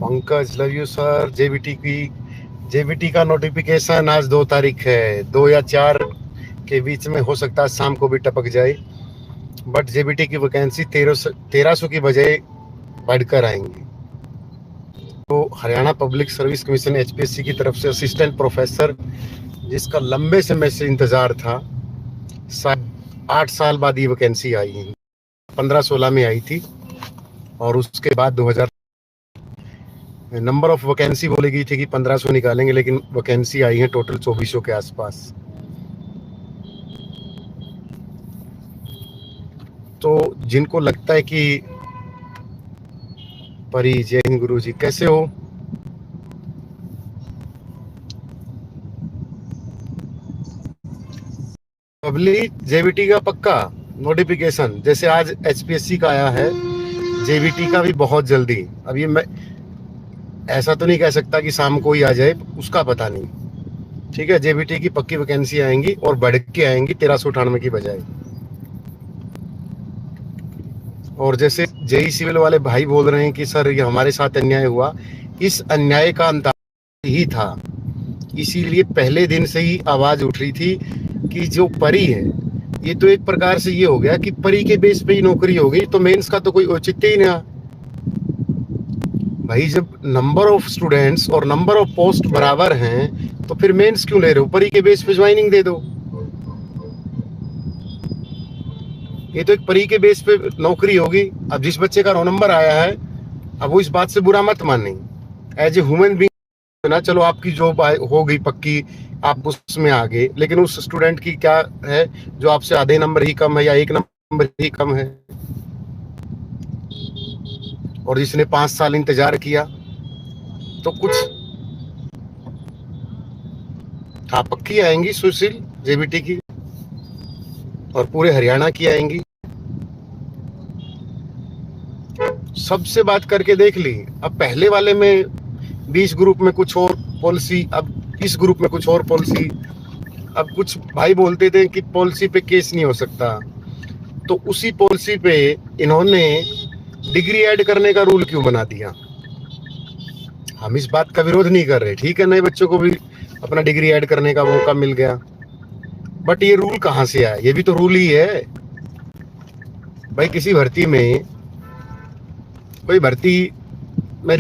Pankaj love you sir. JBT का notification आज 2 तारीख है, 2 या 4 के बीच में हो सकता है, शाम को भी टपक जाए। बट जेबीटी की वैकेंसी 1300 की बजाय बढ़कर आएंगी। तो Haryana public service commission HPSC की तरफ से असिस्टेंट प्रोफेसर, जिसका लंबे समय से इंतजार था, 8 साल बाद ये वैकेंसी आई है। 15-16 में आई थी और उसके बाद 2000 नंबर ऑफ वैकेंसी बोली गई थी कि 1500 निकालेंगे, लेकिन वैकेंसी आई है टोटल 2400 के आसपास। तो जिनको लगता है कि परी, जय हिंद गुरु जी, कैसे हो? पब्लिक जेबीटी का पक्का नोटिफिकेशन जैसे आज एचपीएससी का आया है, जेबीटी का भी बहुत जल्दी। अब ये मैं ऐसा तो नहीं कह सकता कि शाम को ही आ जाए, उसका पता नहीं। ठीक है, जेबीटी की पक्की वैकेंसी आएंगी और बढ़ के आएंगी 1398 की बजाय। और जैसे जेई सिविल वाले भाई बोल रहे हैं कि सर ये हमारे साथ अन्याय हुआ, इस अन्याय का अंदाज ही था। इसीलिए पहले दिन से ही आवाज उठ रही थी कि जो परी है, ये तो एक प्रकार से ये हो गया कि परी के बेस पे ही नौकरी हो गई, तो मेंस का तो कोई औचित्य ही नहीं। भाई जब नंबर ऑफ स्टूडेंट्स और नंबर ऑफ पोस्ट बराबर हैं, तो फिर मेंस क्यों ले रहे हो? परी के बेस पे ज्वाइनिंग दे दो। ये तो एक परी के बेस पे नौकरी होगी। अब जिस बच्चे का रोल नंबर आया है, अब वो इस बात से बुरा मत माने। एज ए ह्यूमन बीइंग ना, चलो आपकी जॉब हो गई पक्की, आप उसमें आ गए, लेकिन उस स्टूडेंट की क्या है जो आपसे आधे नंबर ही कम है या 1 नंबर ही कम है, और जिसने 5 साल इंतजार किया। तो कुछ पक्की आएंगी सुशील जेबीटी की, और पूरे हरियाणा की आएंगी। सबसे बात करके देख ली। अब पहले वाले में 20 ग्रुप में कुछ और पॉलिसी, अब इस ग्रुप में कुछ और पॉलिसी। अब कुछ भाई बोलते थे कि पॉलिसी पे केस नहीं हो सकता, तो उसी पॉलिसी पे इन्होंने डिग्री ऐड करने का रूल क्यों बना दिया? हम इस बात का विरोध नहीं कर रहे, ठीक है, नए बच्चों को भी अपना डिग्री ऐड करने का मौका मिल गया। बट ये रूल कहाँ से आया? ये भी तो रूल ही है भाई। किसी भर्ती में, कोई भर्ती में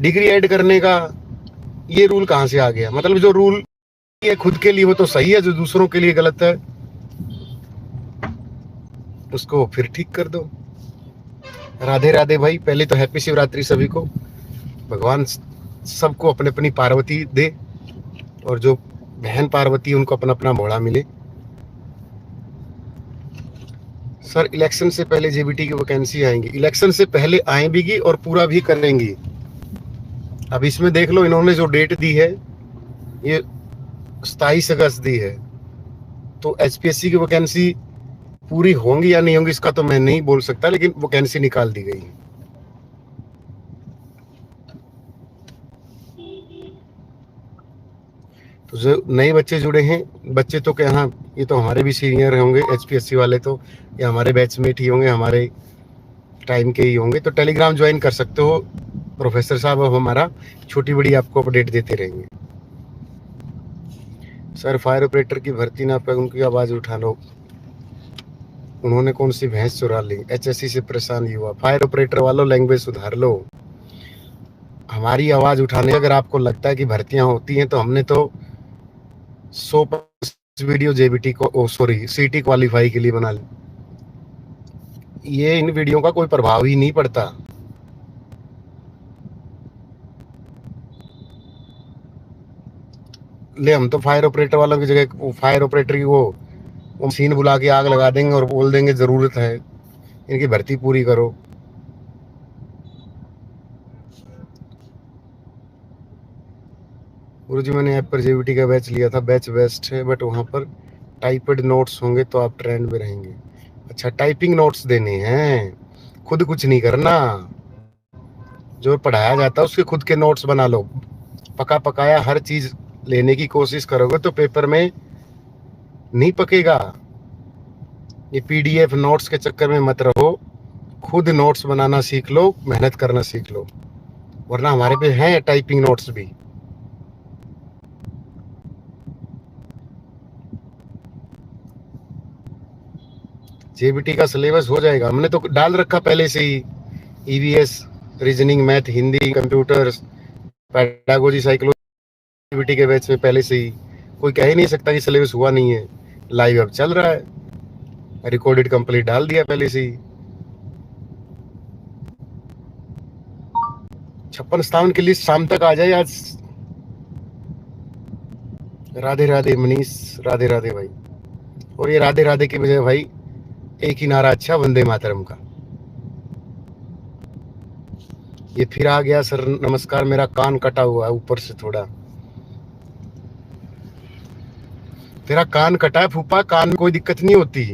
डिग्री ऐड करने का ये रूल कहाँ से आ गया? मतलब जो रूल है खुद के लिए वो तो सही है, जो दूसरों के लिए गलत है उसको फिर ठीक कर दो। राधे राधे भाई। पहले तो हैप्पी शिवरात्रि सभी को। भगवान सबको अपने अपनी पार्वती दे, और जो बहन पार्वती उनको अपना अपना भोला मिले। सर इलेक्शन से पहले जेबीटी की वैकेंसी आएंगी। इलेक्शन से पहले आएंगी और पूरा भी करेंगी। अब इसमें देख लो, इन्होंने जो डेट दी है ये 27 अगस्त दी है, तो एचपीएससी की वैकेंसी पूरी होंगी या नहीं होंगी इसका तो मैं नहीं बोल सकता, लेकिन वैकेंसी निकाल दी गई है। तो जो नए बच्चे जुड़े हैं, बच्चे तो क्या, हाँ ये तो हमारे भी सीनियर होंगे एचपीएससी वाले, तो ये हमारे बैचमेट ही होंगे, हमारे टाइम के ही होंगे। तो टेलीग्राम ज्वाइन कर सकते हो प्रोफेसर साहब, अब हमारा छोटी बड़ी आपको अपडेट देते रहेंगे। सर फायर ऑपरेटर की भर्ती ना पर उनकी आवाज उठा लो, उन्होंने कौन सी भैंस चुरा ली? एचएससी से परेशान युवा। फायर ऑपरेटर वालों लैंग्वेज सुधार लो। हमारी आवाज उठाने, अगर आपको लगता है कि भर्तियां होती हैं, तो हमने तो 100 वीडियो जेबीटी को सीटी क्वालिफाई के लिए बना ली। ये इन वीडियो का कोई प्रभाव ही नहीं पड़ता। ले हम तो फायर ऑपरेटर वालों की जगह फायर ऑपरेटर की वो मशीन बुला के आग लगा देंगे और बोल देंगे जरूरत है, इनकी भर्ती पूरी करो। गुरुजी मैंने ऐप पर जेबीटी का बैच लिया था, बैच बेस्ट है, बट वहाँ पर टाइप्ड नोट्स होंगे तो आप ट्रेंड में रहेंगे। अच्छा, टाइपिंग नोट्स देने हैं, खुद कुछ नहीं करना। जो पढ़ाया जाता है उसके खुद के नोट्स बना लो। पका पकाया हर चीज लेने की कोशिश करोगे तो पेपर में नहीं पकेगा। ये पीडीएफ नोट्स के चक्कर में मत रहो, खुद नोट्स बनाना सीख लो, मेहनत करना सीख लो, वरना हमारे पे हैं टाइपिंग नोट्स भी। जेबीटी का सिलेबस हो जाएगा, हमने तो डाल रखा पहले से ही। EVS, reasoning, math, Hindi, computers, pedagogy, psychology, JBT के बैच में पहले से ही। कोई कह ही नहीं सकता कि सिलेबस हुआ नहीं है। लाइव अब चल रहा है, रिकॉर्डेड कंप्लीट डाल दिया पहले से ही। 56-57 की लिस्ट शाम तक आ जाए आज। राधे राधे मनीष, राधे राधे भाई। और ये राधे राधे की बजाय भाई एक ही नारा अच्छा, वंदे मातरम का। ये फिर आ गया सर, नमस्कार, मेरा कान कटा हुआ है ऊपर से थोड़ा। तेरा कान कटा है फूफा, कान में कोई दिक्कत नहीं होती।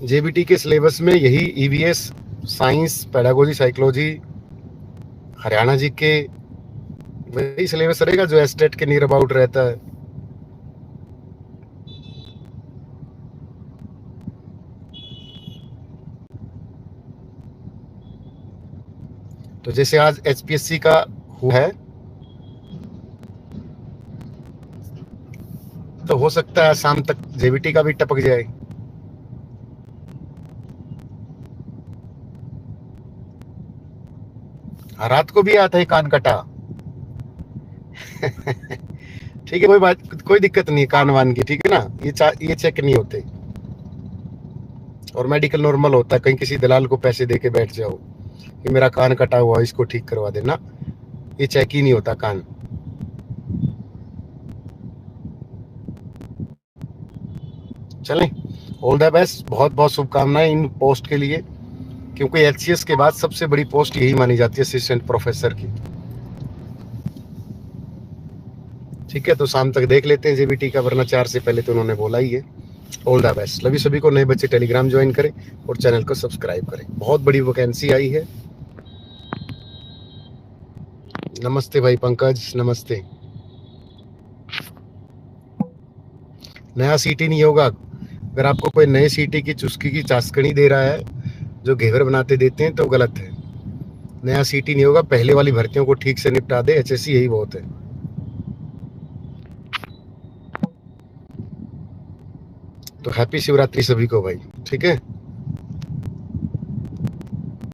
जेबीटी के सिलेबस में यही EVS, science, pedagogy, psychology, Haryana जी के वही सिलेबस रहेगा जो एस्टेट के नियर अबाउट रहता है। तो जैसे आज एचपीएससी का हुआ है, तो हो सकता है शाम तक जेबीटी का भी टपक जाए। रात को भी आता है कान कटा। ठीक है, कोई बात, कोई दिक्कत नहीं कान वान की, ठीक है ना। ये चेक नहीं होते, और मेडिकल नॉर्मल होता है। कहीं किसी दलाल को पैसे दे के बैठ जाओ कि मेरा कान कटा हुआ, इसको ठीक करवा देना, ये चेक ही नहीं होता कान। चलें, ऑल द बेस्ट, बहुत बहुत शुभकामनाएं इन पोस्ट के लिए, क्योंकि एचसीएस के बाद सबसे बड़ी पोस्ट यही मानी जाती है, असिस्टेंट प्रोफेसर की। ठीक है, तो शाम तक देख लेते हैं जेबीटी का, वरना 4 से पहले तो उन्होंने बोला ही है। ऑल द बेस्ट लवी सभी को। नए बच्चे टेलीग्राम ज्वाइन करें और चैनल को सब्सक्राइब करें। बहुत बड़ी वैकेंसी आई है। नमस्ते भाई पंकज, नमस्ते। नया सीटी नहीं होगा। अगर आपको कोई नए सीटी की चुस्की की चाशकनी दे रहा है, जो घेवर बनाते देते हैं, तो गलत है। नया सीटी नहीं होगा, पहले वाली भर्तियों को ठीक से निपटा दे, एचएससी यही बहुत है। तो हैप्पी शिवरात्रि सभी को भाई, ठीक है।